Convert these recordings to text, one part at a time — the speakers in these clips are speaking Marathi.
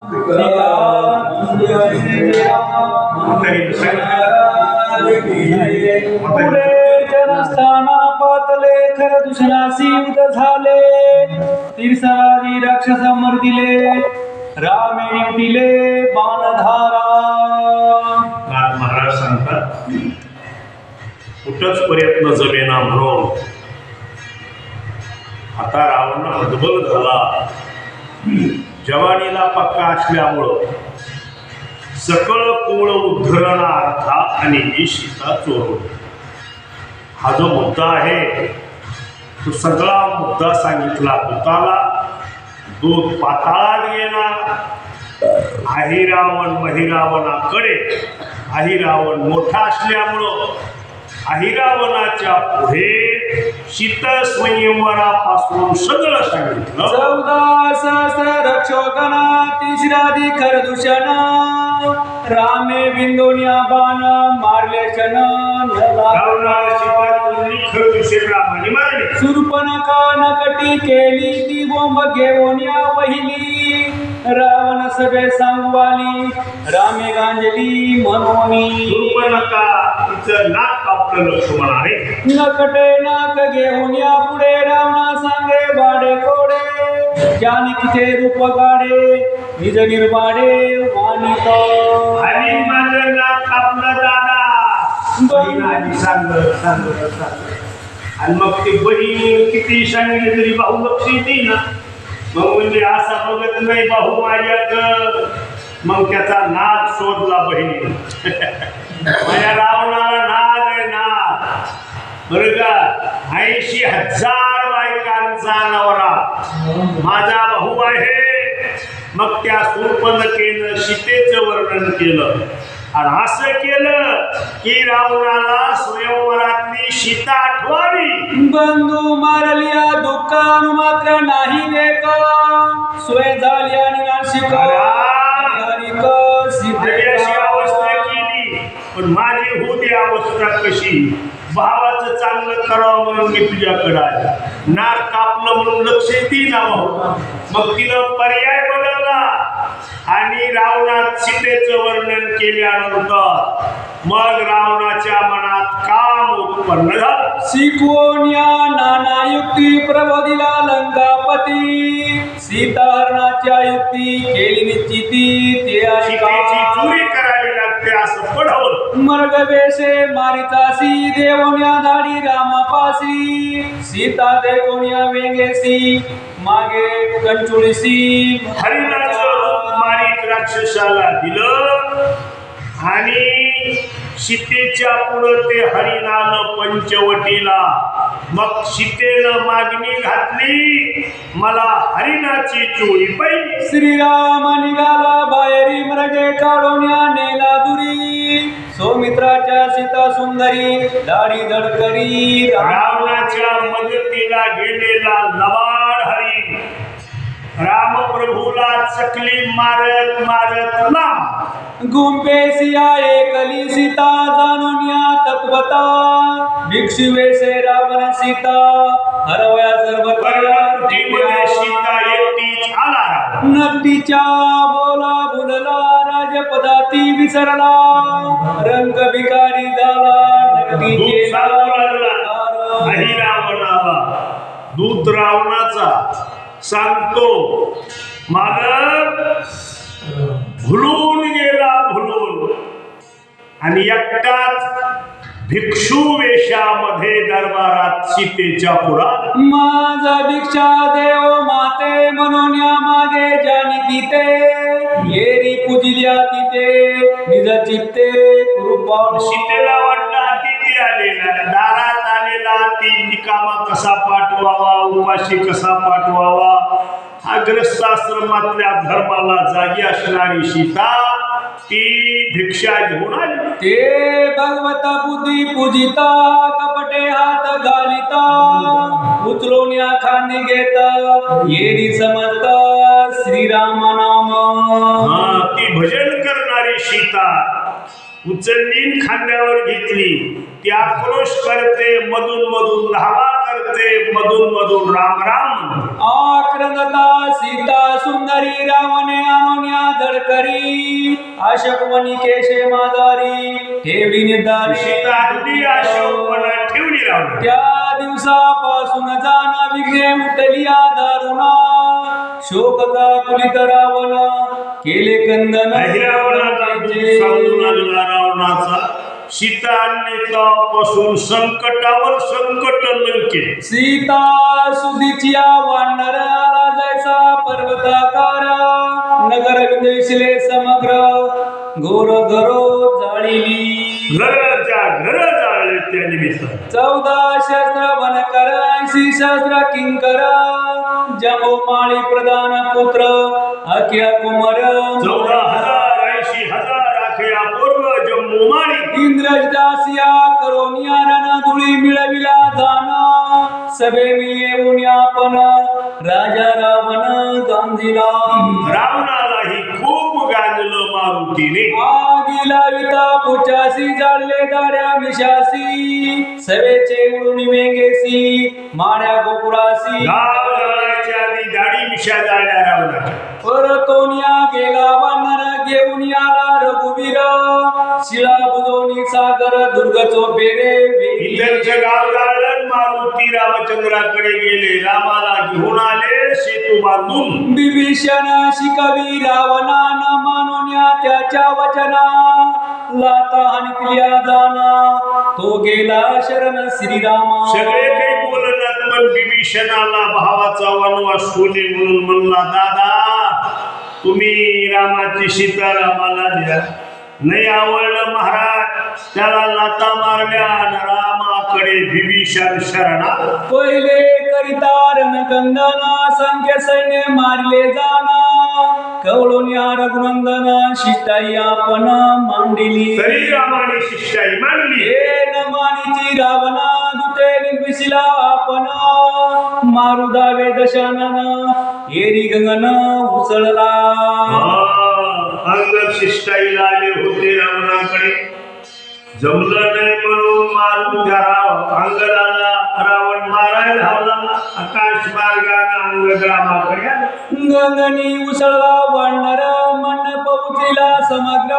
पुढे जनस्थाना पातले खर दुसरासी उद झाले तिरसरारी राक्षस मर्दिले रामे दिले बाणधारा. महाराज सांगतात कुठंच प्रयत्न जमेना म्हणून आता रावण हतबल झाला. जवानीला पक्का असल्यामुळं सकळ कुळ उद्धरणार था आणि ही सीता चोरवली. हा जो मुद्दा आहे तो सगळा मुद्दा सांगितला भूताला. दूध पाताळात गेला. अहिरावण महिरावणाकडे. अहिरावण मोठा असल्यामुळं अहिरावणाच्या पुढे सीता स्वयंवरापासून सगळं सांगितलं. 14 सहस्र रक्षोगणा तिसरादी खरदूषण रामे बिंदोनिया बाण मारले क्षण रामाने मारले. सुरपणखा नकटी केली ती बोंब घेऊन या वहिली रावण सभे सांगवाली रामे गांजली मनोनी. सुरपणखा तिचं नाक कापलं लक्ष्मणाने. नकटे नाक घेऊन या पुढे रावणा सांगे वाडे कोडे जानिकीचे रूप गाडे निज निर्वाडे वाणित आणि माझं नाक कापलं दादा. बहिणाने सांगत आणि मग ती बहीण किती सांगितली तरी भाऊ लक्ष येते ना. मग म्हणजे असा बघत नाही भाऊ माझ्याकडं. मग त्याचा नाद शोधला बहिणी. माझ्या रावणाला नाद आहे नाद बरं का. 80,000 बायकांचा नवरा माझा भाऊ आहे. मग त्या शूर्पणखेनं सीतेचं वर्णन केलं आणि असं केलं की रावणाला स्वयंवरातली सीता आठवावी. बंधू मारलिया दुःखान मात्र नाही देक सोय झाली आणि नाशिक अशी अवस्था केली. पण माझी होती अवस्था कशी. भावाचं चांगलं करावं म्हणून मी तुझ्याकडे आले. नाक कापलं म्हणून लक्ष येते ना भाऊ. मग तिनं पर्याय बदलला आणि रावणात सीतेचं वर्णन केल्यानंतर मग रावणाच्या मनात काम उत्पन्न झालं. शिकवून या नाना युक्ती प्रबोधिला लंकापती सीताहरणाच्या युक्ती केली निश्चिती ते सीतेची चोरी करावी लागते असं पढवलं. मर्ग वेशे मारितासी देवोन्या धाडी रामापासी सीता देवोन्या वेंगेसी मागे कंचुळीसी हरिणाचं रूप मारीत राक्षसाला दिलं आणि सीतेच्या पुढं ते हरिणानं पंचवटीला. मग सीतेनं मागणी घातली मला हरिणाची चोळी पाहिजे. श्रीराम निघाला बाहेरी मृगे काढून या नेला दुरी सौमित्राच्या सीता सुंदरी दाढी धडकरी रावणाच्या मदतीला गेलेला लवाड हरी रामप्रभूला चकली मारत मारत लांब. गुंपेसिया एकली सीता जाणून या तत्वता भिक्षुवेशे रावण सीता हरवया सर्व सीता एकटीच आला. नकटीच्या बोला भुलला राजपदाती विसरला रंग भिकारी झाला नकटीचे रावणाला दूत रावणाचा सांगतो मालक भुलून गेला भुलून. आणि एकटाच भिक्षू वेशामध्ये दरबारात सीतेच्या पुढात माझा भिक्षा देव माते म्हणून या मागे जानिकी ते येरी पूजिल्या तिथे निज चित्ते कृपा. सीतेला वाटला तिथे आलेला दारात आलेला ती निकामा कसा पाठवावा उपाशी कसा पाठवावा. अग्रस्ताश्रमातल्या धर्माला जागी असणारी सीता ती भिक्षा घेऊन आली. ते भगवता बुद्धी पूजिता कपटे हात घालिता उचलून या खांदी घेता येरी समजता श्रीराम नाम. ती भजन करणारी सीता उचलली खांद्यावर घेतली. ती आक्रोश करते मधून मधून धावा करते करते मधून मधून राम राम म्हणते. आक्रंदता सीता सुंदरी रावणे आणोन्या धडकरी अशोकवनी केशे मादारी ठेवली निर्धारी सीता आरती अशोकवन ठेवली रावण. त्या दिवसापासून जाना विघ्ने उठली दारुणा शोकता कुलित रावण केले कंदन रावणाचा दूत सांगून आलेला रावणाचा सीता नेतापासून संकटावर संकट लंके. सीता सुदीचिया वानर आला जायचा पर्वताकार नगर विदेशिले समग्र घोर घरो जाळीली घराच्या घर जाळले त्या निमित्त. 14 शस्त्र वनकर 80 शस्त्र किंकर जमो माळी प्रधान पुत्र अख्या कुमार 14,000 80,000 अखेया पूर्व जम्मू माळी. इंद्रजदासिया करोनिया रण धुळी मिळविला दाना सभे मी येऊन आपण राजा रावण गांजिला. रावणालाही खूप गाजलं मारुतीने. आगीला विता पुचासी जाळले दाड्या मिशासी सवेचे उडून वेंगेसी माड्या गोपुरासी गाव जळायच्या आधी दाढी मिशा जाळल्या रावणाच्या. परतोनिया गेला वानर घेऊन आला रघुवीर शिळा बुजवणी सागर दुर्ग चोपेरे इथलचं गाव जाळलं. मारुती रामचंद्राकडे गेले. रामाला घेऊन आले सेतू बांधून. विभीषण शिकवी रावणा न मानोन्या त्याच्या वचना लाता हानिकल्या जाना तो गेला शरण श्रीरामा. सगळे काही बोलणार पण विभीषणाला भावाचा वनवास सोने म्हणून म्हणला दादा तुम्ही रामाची सीता रामाला द्या. नाही आवडलं महाराज त्याला लाता मारल्या रामाकडे विभीषण शरणा. पहिले करिता रणकंदना संख्य सैन्य मारले जाना कवळोन्या रघुनंदन शिष्टाई आपण मांडिली. तरी रामाने शिष्टाई मांडली. हे नमानीची रावणा दुते निर्विशिला आपण मारू दावे दशानन एरी गगन उसळला. अंग शिष्टाईला आले होते रावणाकडे. जमलं नाही म्हणून मारून अंगदाला रावण मारायला धावला. आकाश मार्गाने अंगद रामाकडे आला. गगनी उसळला वानर मंडप उचलिला समग्र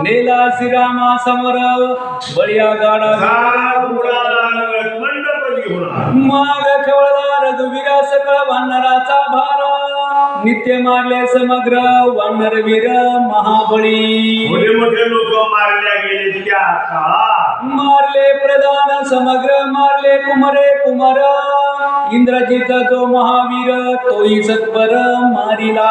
नेला श्रीरामा समोर बळिया गाडा मंडप घेऊन आला. माग खवळला रघुवीरा सकळ वानराचा भार नित्य मारले समग्र वानरवीर महाबळी. मोठे मोठे लोक मारल्या गेले त्या काळात. मारले प्रधान समग्र मारले कुमरे कुमार इंद्रजित जो महावीर तोही सत्वर मारिला.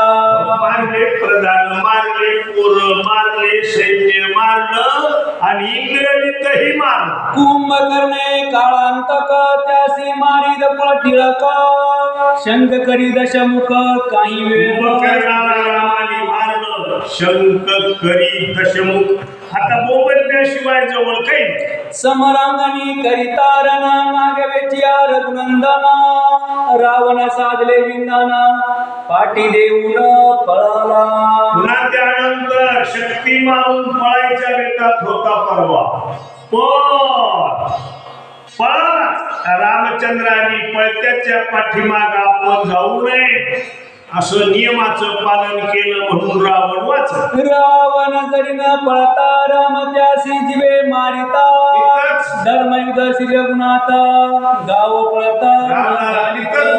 मारले प्रधान मारले पोर मारले सैन्य मारलं आणि इंद्रजितही मारला. कुंभकर्णे काळांतक त्यासी मारी रकुळ टिळक शंख करी दशमुख काही वेळ कुंभकर्णाला रामाने मारलं. शंख करी दशमुख. आता बोबल्याशिवाय जवळ काही नाही. समरांगणी करिता रण नागवेचिया रघुनंदना रावण साधले विंदाना पाठी देऊन पळाला. पुन्हा त्यानंतर शक्ती मारून पळायच्या बेतात होता परवा. पण पळाला. रामचंद्राने पळत्याच्या पाठीमाग आपण जाऊ नये असं नियमाचं पालन केलं म्हणून रावण वाचला. रावण जरी न पळता राम त्यासी जीवे मारिता धर्मयुद्ध श्री रघुनाथा गाव पळता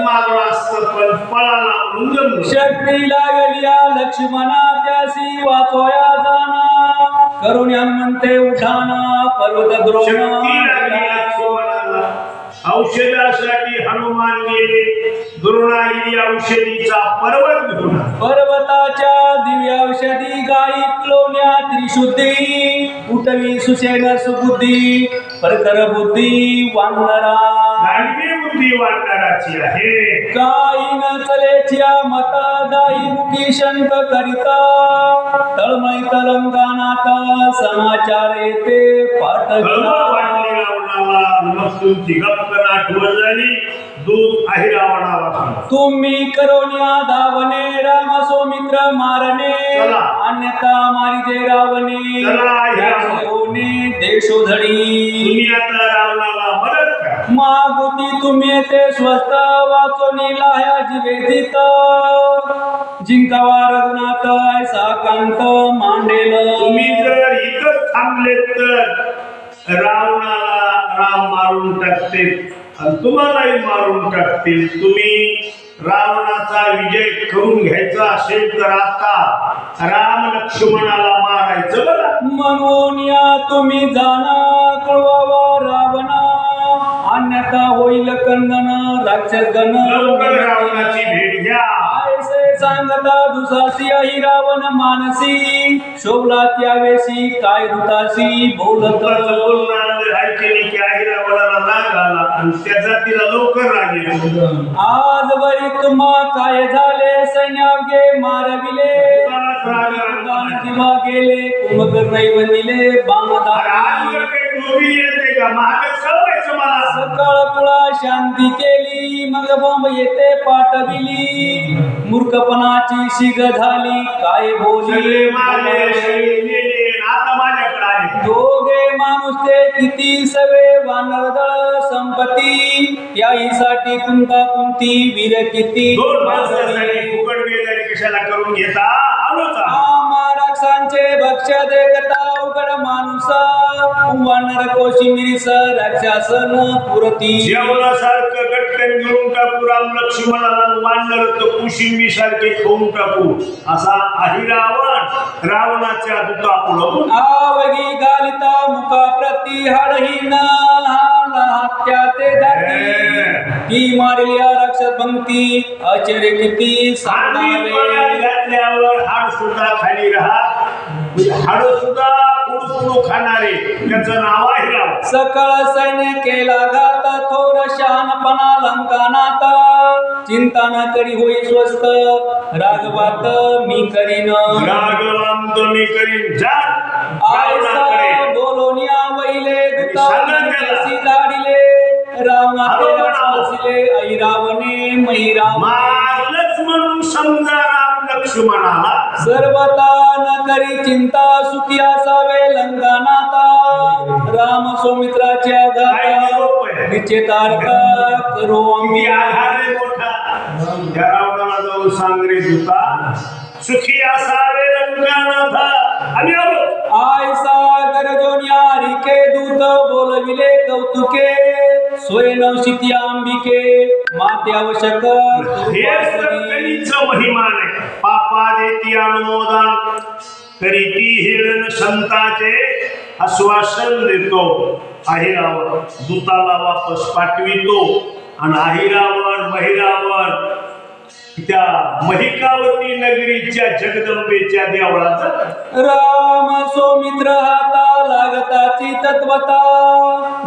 मारलं असतं पण पळाला म्हणून जमलं. शक्ती लागलिया लक्ष्मणा त्यासी वाचोया जाना करुण हनुमंते उठाना पर्वत शक्ती लागली द्रोणा लक्ष्मणाला. औषधासाठी हनुमान गेले. द्रोणागिरी औषधीचा पर्वत घेऊन पर्वताच्या दिव्य औषधी गायी क्लोन्या त्रिशुद्धी उठवी सुसेन सुबुद्धी परकर बुद्धी वानरा. दानवी बुद्धी वाटणाराची आहे. काही न चलेच्या मता दाई मुखी शंक करिता तळमळी तलंगानात समाचार येते वाटली रावणाला. मग तुमची गप्पन आठवण झाली. दूध आहे रावणाला. तुम्ही करोन्या धावणे राम सौमित्र मारणे चला. अन्यथा मारिजे रावणे चला, या. होणे देशोधडी. तुम्ही आता रावणाला मदत करा. मागुती तुम्ही ते स्वस्त वाचोनी लाह्या जीवेदित जिंकावा रघुनाथ ऐसा कांत मांडेल. तुम्ही जर इथं थांबले तर रावणाला राम मारून टाकतील आणि तुम्हालाही मारून टाकतील. तुम्ही रावणाचा विजय करून घ्यायचा असेल तर आता राम लक्ष्मणाला मारायचं बघा. म्हणून या तुम्ही जाणा कळवावा रावणा अन्यथा होईल कंदन राक्षस गण. लवकर रावणाची भेट घ्या. ऐसे सांगता दुसासी आई रावण मानसी शोभला त्यावेशी काय हुतासी बोलत. बोलणार ऐकले की आई रावणाला राग आला आणि त्या जातीला लवकर राग येतो. आज बरी तुम्हा काय झाले सैन्यागे मारविले किंवा गेले कुंभकर नाही बनले बाणदार. सकाळ कुळा शांती केली मग बॉम्ब येते पाठविली मूर्खपणाची शिग झाली काय बोली. आता माझ्याकडे आले दोघे माणूस ते किती सवे वानरदळ संपत्ती त्याहीसाठी कुंता कुंती वीर किती. दोन माणसासाठी फुकट बेजारी कशाला करून घेता आलोचा. राक्षसांचे भक्ष देखता उघड माणूसा वानर कोशिमिरीस राक्षसन पुरती. जेवणासारखं गटकन घेऊन टाकू राम लक्ष्मणाला वानर तर कुशिंबी सारखे खाऊन टाकू असा आहे रावण रावणाच्या दुतापुढं. आवगी गालिता मुखा प्रती हडहीन हत्या ते धाती की मारल्या राक्षस पंक्ती आश्चर्य किती सांगावे. घातल्यावर हाड सुद्धा खाली राहत हाड सुद्धा पुढू खाणारे त्याचं नाव आहे राव. सकळ सैन्य केला घात थोर शहाणपणा लंकानात चिंता न करी होई स्वस्त राघवात मी करीन. राघवांत मी करीन जा आयसा बोलोनिया वैले दुतासी धाडिले रावणाचे वासिले आई रावणे मै राम. मारलंच म्हणून समजा राम लक्ष्मणाला सर्वता न करी चिंता सुखी असावे लंकानाता राम सौमित्राच्या गाता निश्चितार्थ करो आम्ही. आधार मोठा त्या रावणाला जाऊन सांग रे दूता सुखी असावे लंकानाथा आम्ही आलो. आयसा गरजोन्या रिके दूत बोलविले कौतुके सोय नवशिती अंबिके माते आवश्यक. हेच तर कलीचं महिमान आहे. पापा देती अनुमोदन तरी ती हिरण संताचे आश्वासन देतो. अहिरावण दूताला वापस पाठवितो आणि अहिरावण महिरावण त्या महिकावती नगरीच्या जगदंबेच्या देवळाचा राम सौमित्र हाता लागताची तत्वता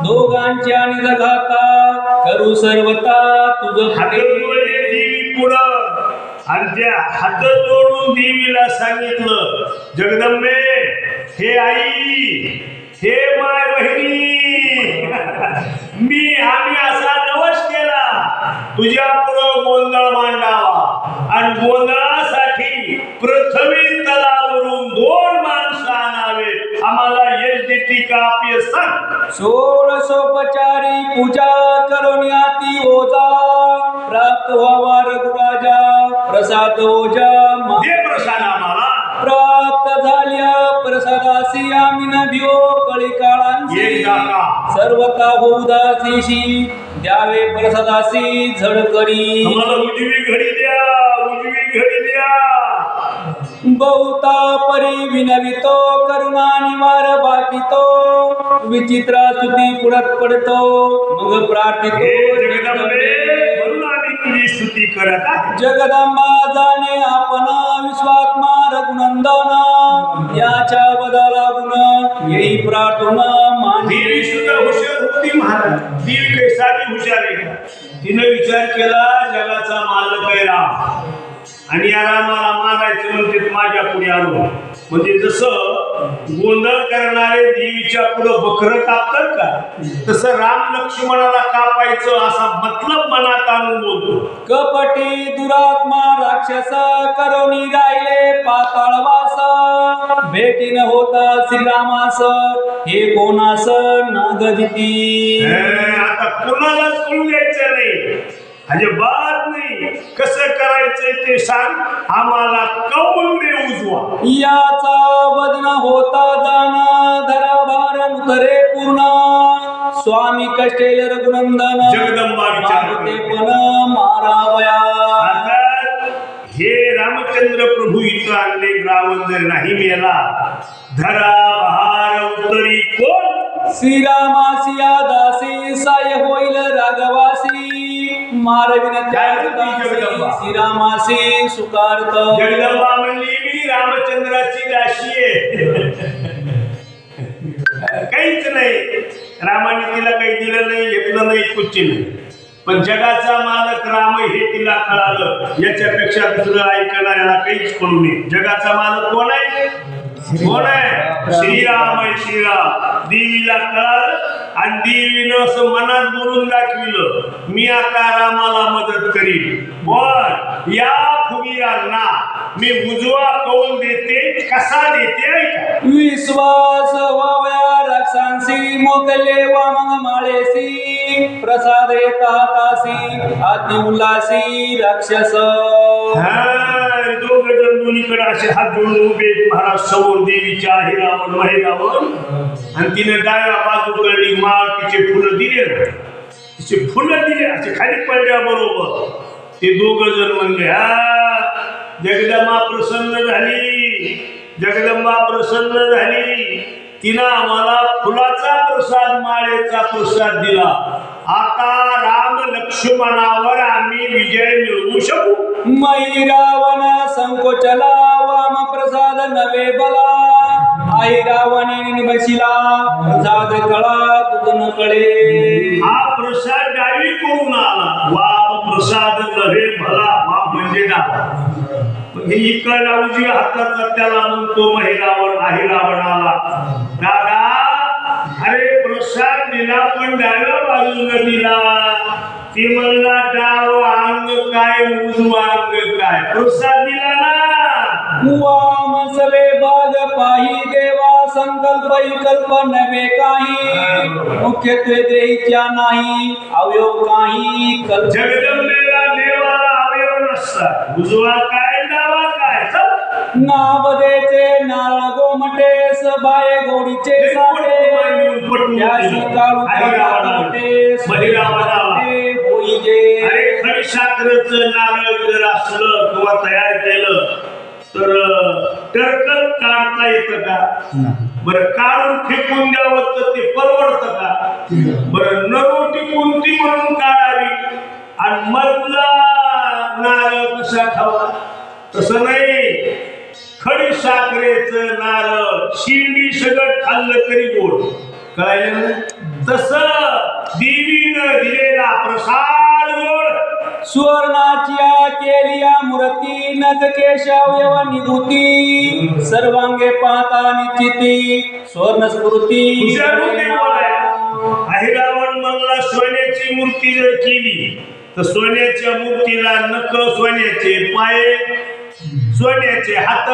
दोघांच्या निजघाता करू सर्वता तुझ हात जोडले देवी पुढं आणि त्या हात जोडून देवीला सांगितलं जगदंबे हे आई हे माय बहिणी आम्ही असा नवस केला तुझ्या पुढं गोंधळ मांडावा आणि गोंधळासाठी पृथ्वी तलावरून 2 माणसं आणावे आम्हाला यश देती का आपले सांग. षोडशोपचारी पूजा करून याती ओजा प्राप्त व्हावा रघुराजा प्रसाद ओजा दे प्रसाद आम्हाला. प्राप्त झाल्या प्रसादासी आम्ही नभियो कळी काळांची सर्वता बहुदासीशी द्यावे प्रसादासी झड करी. आम्हाला उजवी घडी द्या बहुता परी विनवितो करुणा निवार बाकीतो विचित्रा स्तुती पुढत पडतो मग प्रार्थितो तुझी स्तुती करत आहे. जगदंबा जाणे आपण विश्वात्मा रघुनंदन याच्या बदला गुण येई प्रार्थना देवी सुद्धा हुशार होती महाराज. देवी काही साधी हुशार आहे का? तिने विचार केला जगाचा मालक आहे राम आणि या रामाला मारायचं म्हणते माझ्या पुढे आलो. म्हणजे जसं गोंधळ करणारे देवीच्या पुढे बकरं कापतात का तसं राम लक्ष्मणाला कापायचं असा मतलब मनात आणून बोलतो. कपटी दुरात्मा राक्षस करोनी राहिले पाताळवास भेटी न होता श्रीरामास हे कोणास नागदिती. आता कोणालाच कळून द्यायचं नाही, अजिबात नाही. कसं करायचंय ते सांग, आम्हाला कौल दे उजवा. याचा बदना होता जाना धरा भार उतरे पूर्ण. स्वामी कष्टेल रघुनंदन जगदंबा विचारते पण मारावया. आता हे रामचंद्र प्रभू इथं आणले, रावण जर नाही मेला, धरा बहार उतरी कोण? श्रीरामासिया दासी साय होईल राघवासी. मारविन जगदंबा. श्रीरामासी सुकारत. जगदंबा म्हणली मी रामचंद्राची दासी आहे. काहीच नाही, रामाने तिला काही दिलं नाही, घेतलं नाही, कुच्ची नाही. पण जगाचा मालक राम हे तिला कळालं. याच्यापेक्षा दुसरं ऐकणाऱ्याला काहीच कळू नये. जगाचा मालक कोण आहे? कोण आहे? श्रीराम आहे. श्रीराम देवीला कळालं आणि देवीनं असं मनात बोलून दाखविलं, मी आता रामाला मदत करीन. पण या फुगीरांना मी उजवा कौल देते. कसा देते ऐका. विश्वास व्हाव्या राक्षसांसी मोकले वामन माळेसी. प्रसाद येता हातासी अति उल्हासी राक्षस. दोघ जण दोन्हीकडे असे हात जोडून उभे महाराज समोर. देवीच्या हिरावण महिरावण आणि तिने डाव्या बाजूकडे माळ तिचे फुलं दिले, तिचे फुलं दिले असे खाली पडल्या बरोबर. ते दोघ जण म्हणले, हा जगदंबा प्रसन्न झाली, जगदंबा प्रसन्न झाली. तिनं आम्हाला फुलाचा प्रसाद, माळेचा प्रसाद दिला. आता राम लक्ष्मणावर आम्ही विजय मिळवू शकू. मैरावण संकोचला वाम प्रसाद नवे बला. आई रावणे बसिला प्रसाद कळा तुझन कळे. हा प्रसाद डावी करून आला. वाम प्रसाद नवे भला. वाम म्हणजे डावा. हे इकडला उजव्या हाताचा त्याला म्हणतो महिरावण. आहे रावणाला, दादा अरे प्रसाद दिला पण डाव्या बाजूला दिला. ती म्हणला डाव अंग काय उजवा अंग काय, प्रसाद दिला ना. वाम सवे बाग पाही देवा संकल्प विकल्प नवे काही. मुख्यत्वे देईच्या नाही अवयव काही. जगदंबेला देवाला अवयव नसतात. उजवा काय डावा काय. नाबदेचे नारळ गोमटेस बाये गोडीचे साठे. याशी काळू अरे खडी साखरेचं नारळ जर असलं किंवा तयार केलं तर टरकल काढता येतं का? बरं काढून फेकून द्यावं तर ते परवडतं का? बरं नरोटी कोणती म्हणून काढावी आणि मधला नारळ कसा खावा? तसं नाही. खडी साखरेचं नारळ शिंडी सगळं खाल्लं तरी गोड. कळलं? तसं देवीनं दिलेला प्रसाद गोड. सुवर्णाच्या केलिया मूर्ती नथ केशव निभूती. सर्वांगे पाहता निश्चिती स्वर्ण स्फूर्ती. अहिरावण म्हणला सोन्याची मूर्ती जर केली तर सोन्याच्या मूर्तीला नख सोन्याचे, पाय सोन्याचे, हात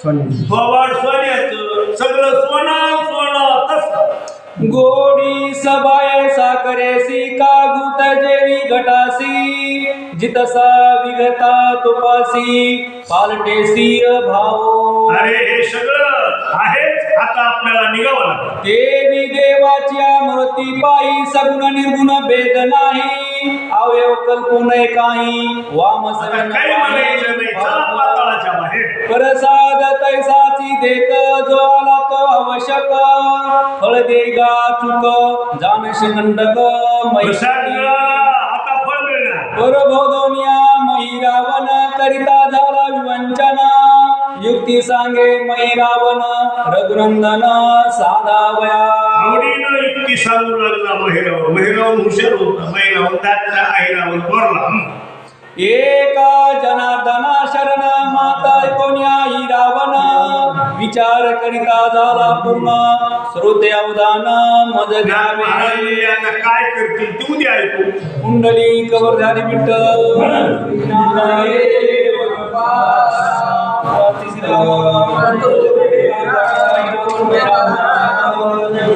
थोबाड सोन्याचं, सगळं सोनं सोनं. तस गोडी सबाय साखरेसी कागुत जेवी घटासी. जितसा विघता तुपासी पालटेसी भाव. अरे हे सगळं आहेच. आता आपल्याला निघावं लागतं. देवी देवाच्या मूर्ती पायी सगुण निर्गुण भेद नाही. अवयव कल्पू नये काही. वाम काही म्हणायचं नाही. चला पाताळाच्या बाहेर. प्रसाद तैसाची देत जो आला तो आवश्यक. फळ देगा चुक जानशी नंडक. आता फळ मिळणार. परभोदोनिया महिरावण करिता झाला विवंचना. युक्ती सांगे महिरावण रघुनंदन साधावया. आवडीनं युक्ती सांगू लागला महिरावण. महिरावण हुशार होता. महिरावण दाटला, अहिरावण बोरला. एका जनार्दना शरण माता कोण्या रावण. विचार करिता झाला पूर्ण श्रोते अवधान मज घ्यावे. आता काय करतील तू द्या ऐकू. कुंडली कवर झाली विठ्ठल.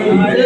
की